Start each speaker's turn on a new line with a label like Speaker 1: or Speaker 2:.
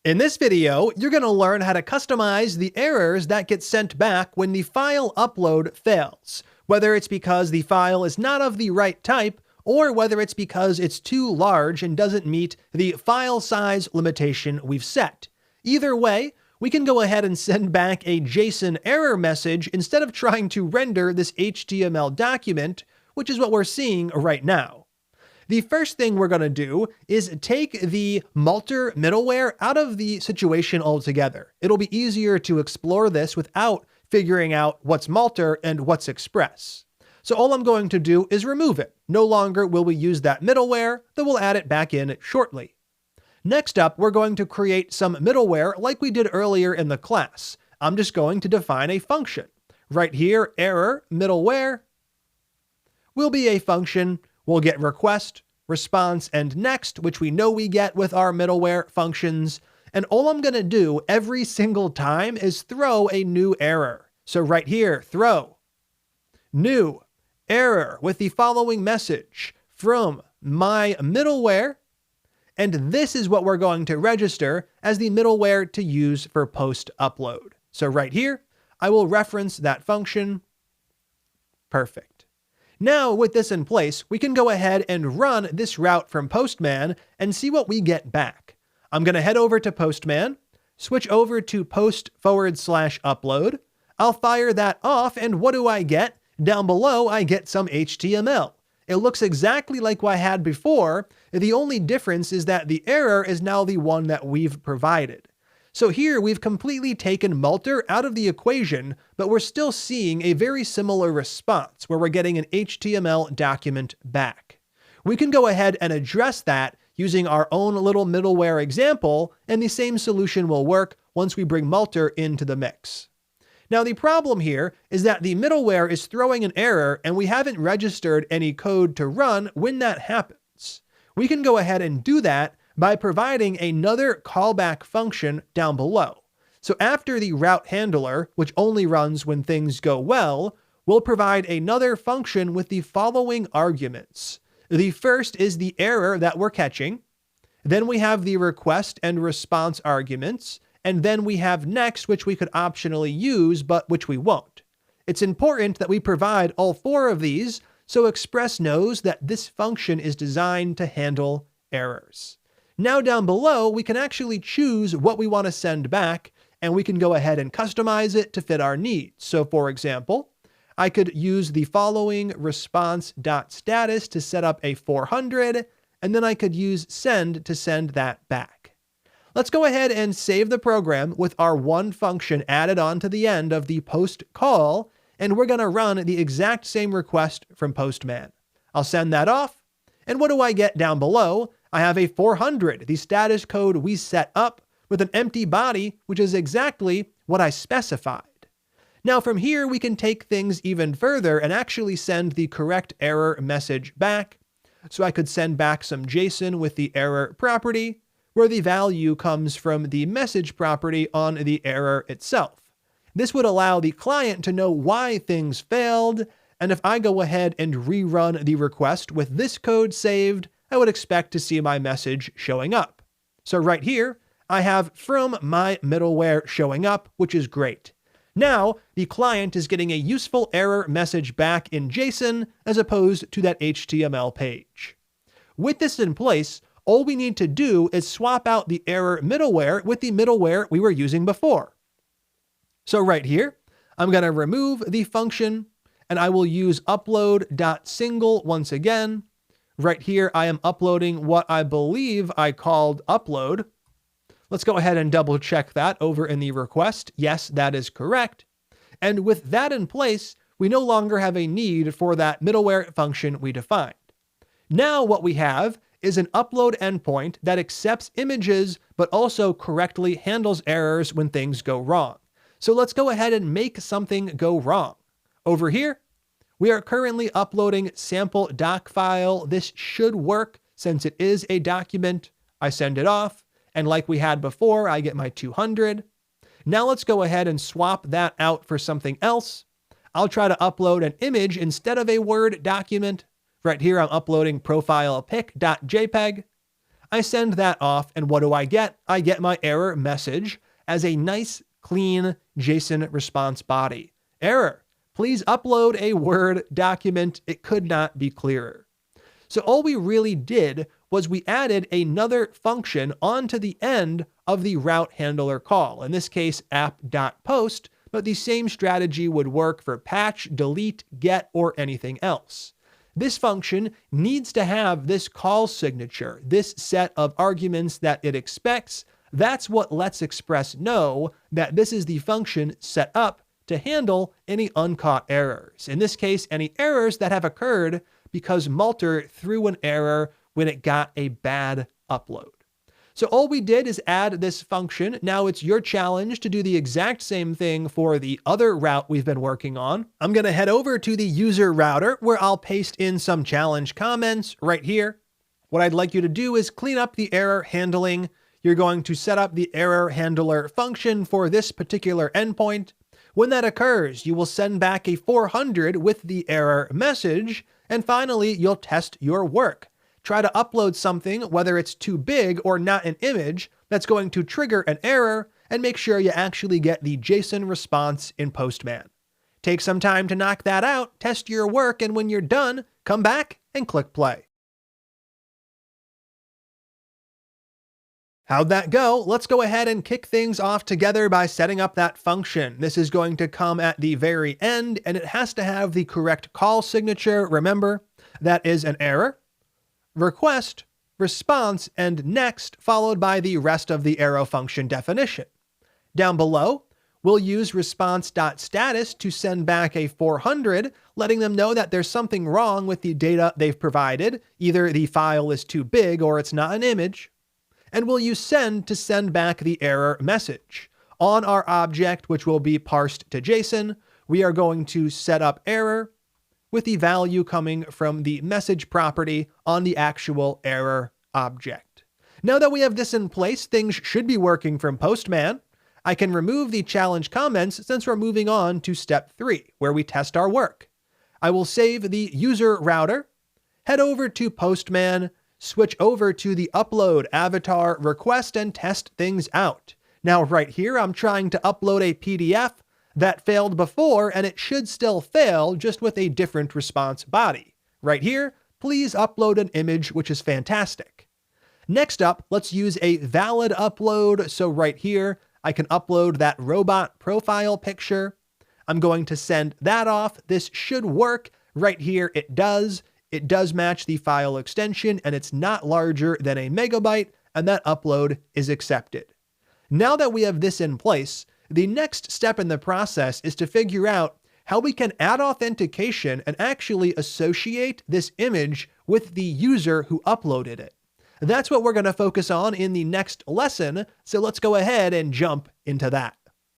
Speaker 1: In this video, you're going to learn how to customize the errors that get sent back when the file upload fails, whether it's because the file is not of the right type or whether it's because it's too large and doesn't meet the file size limitation we've set. Either way, we can go ahead and send back a JSON error message instead of trying to render this HTML document, which is what we're seeing right now. The first thing we're going to do is take the Multer middleware out of the situation altogether. It'll be easier to explore this without figuring out what's Multer and what's Express. So all I'm going to do is remove it. No longer will we use that middleware, though we'll add it back in shortly. Next up, we're going to create some middleware like we did earlier in the class. I'm just going to define a function. Right here, error middleware will be a function. We'll get request, response, and next, which we know we get with our middleware functions. And all I'm going to do every single time is throw a new error. So right here, throw new error with the following message from my middleware. And this is what we're going to register as the middleware to use for post upload. So right here, I will reference that function. Perfect. Now, with this in place, we can go ahead and run this route from Postman and see what we get back. I'm going to head over to Postman, switch over to post/upload. I'll fire that off, and what do I get? Down below, I get some HTML. It looks exactly like what I had before. The only difference is that the error is now the one that we've provided. So here we've completely taken Multer out of the equation, but we're still seeing a very similar response where we're getting an HTML document back. We can go ahead and address that using our own little middleware example, and the same solution will work once we bring Multer into the mix. Now the problem here is that the middleware is throwing an error and we haven't registered any code to run when that happens. We can go ahead and do that by providing another callback function down below. So after the route handler, which only runs when things go well, we'll provide another function with the following arguments. The first is the error that we're catching. Then we have the request and response arguments. And then we have next, which we could optionally use, but which we won't. It's important that we provide all four of these so Express knows that this function is designed to handle errors. Now down below, we can actually choose what we want to send back, and we can go ahead and customize it to fit our needs. So for example, I could use the following response.status to set up a 400, and then I could use send to send that back. Let's go ahead and save the program with our one function added on to the end of the post call, and we're going to run the exact same request from Postman. I'll send that off, and what do I get down below? I have a 400, the status code we set up, with an empty body, which is exactly what I specified. Now from here, we can take things even further and actually send the correct error message back. So I could send back some JSON with the error property, where the value comes from the message property on the error itself. This would allow the client to know why things failed, and if I go ahead and rerun the request with this code saved, I would expect to see my message showing up. So right here, I have from my middleware showing up, which is great. Now, the client is getting a useful error message back in JSON as opposed to that HTML page. With this in place, all we need to do is swap out the error middleware with the middleware we were using before. So right here, I'm going to remove the function, and I will use upload.single once again. Right here, I am uploading what I believe I called upload. Let's go ahead and double check that over in the request. Yes, that is correct. And with that in place, we no longer have a need for that middleware function we defined. Now what we have is an upload endpoint that accepts images, but also correctly handles errors when things go wrong. So let's go ahead and make something go wrong. Over here, we are currently uploading sample doc file. This should work since it is a document. I send it off, and like we had before, I get my 200. Now let's go ahead and swap that out for something else. I'll try to upload an image instead of a Word document. Right here, I'm uploading profile pic.jpg. I send that off, and what do I get? I get my error message as a nice, clean JSON response body. Error. Please upload a Word document. It could not be clearer. So all we really did was we added another function onto the end of the route handler call, in this case app.post, but the same strategy would work for patch, delete, get, or anything else. This function needs to have this call signature, this set of arguments that it expects. That's what lets Express know that this is the function set up to handle any uncaught errors. In this case, any errors that have occurred because Malter threw an error when it got a bad upload. So all we did is add this function. Now it's your challenge to do the exact same thing for the other route we've been working on. I'm going to head over to the user router where I'll paste in some challenge comments right here. What I'd like you to do is clean up the error handling. You're going to set up the error handler function for this particular endpoint. When that occurs, you will send back a 400 with the error message. And finally, you'll test your work. Try to upload something, whether it's too big or not an image, that's going to trigger an error, and make sure you actually get the JSON response in Postman. Take some time to knock that out, test your work, and when you're done, come back and click play. How'd that go? Let's go ahead and kick things off together by setting up that function. This is going to come at the very end, and it has to have the correct call signature. Remember, that is an error, request, response, and next, followed by the rest of the arrow function definition. Down below, we'll use response.status to send back a 400, letting them know that there's something wrong with the data they've provided. Either the file is too big or it's not an image. And we'll use send to send back the error message. On our object, which will be parsed to JSON, we are going to set up error with the value coming from the message property on the actual error object. Now that we have this in place, things should be working from Postman. I can remove the challenge comments since we're moving on to step 3, where we test our work. I will save the user router, head over to Postman, switch over to the upload avatar request, and test things out. Now right here, I'm trying to upload a PDF that failed before, and it should still fail, just with a different response body. Right here, please upload an image, which is fantastic. Next up, let's use a valid upload. So right here, I can upload that robot profile picture. I'm going to send that off. This should work. Right here, it does. It does match the file extension, and it's not larger than a megabyte, and that upload is accepted. Now that we have this in place, the next step in the process is to figure out how we can add authentication and actually associate this image with the user who uploaded it. That's what we're going to focus on in the next lesson, so let's go ahead and jump into that.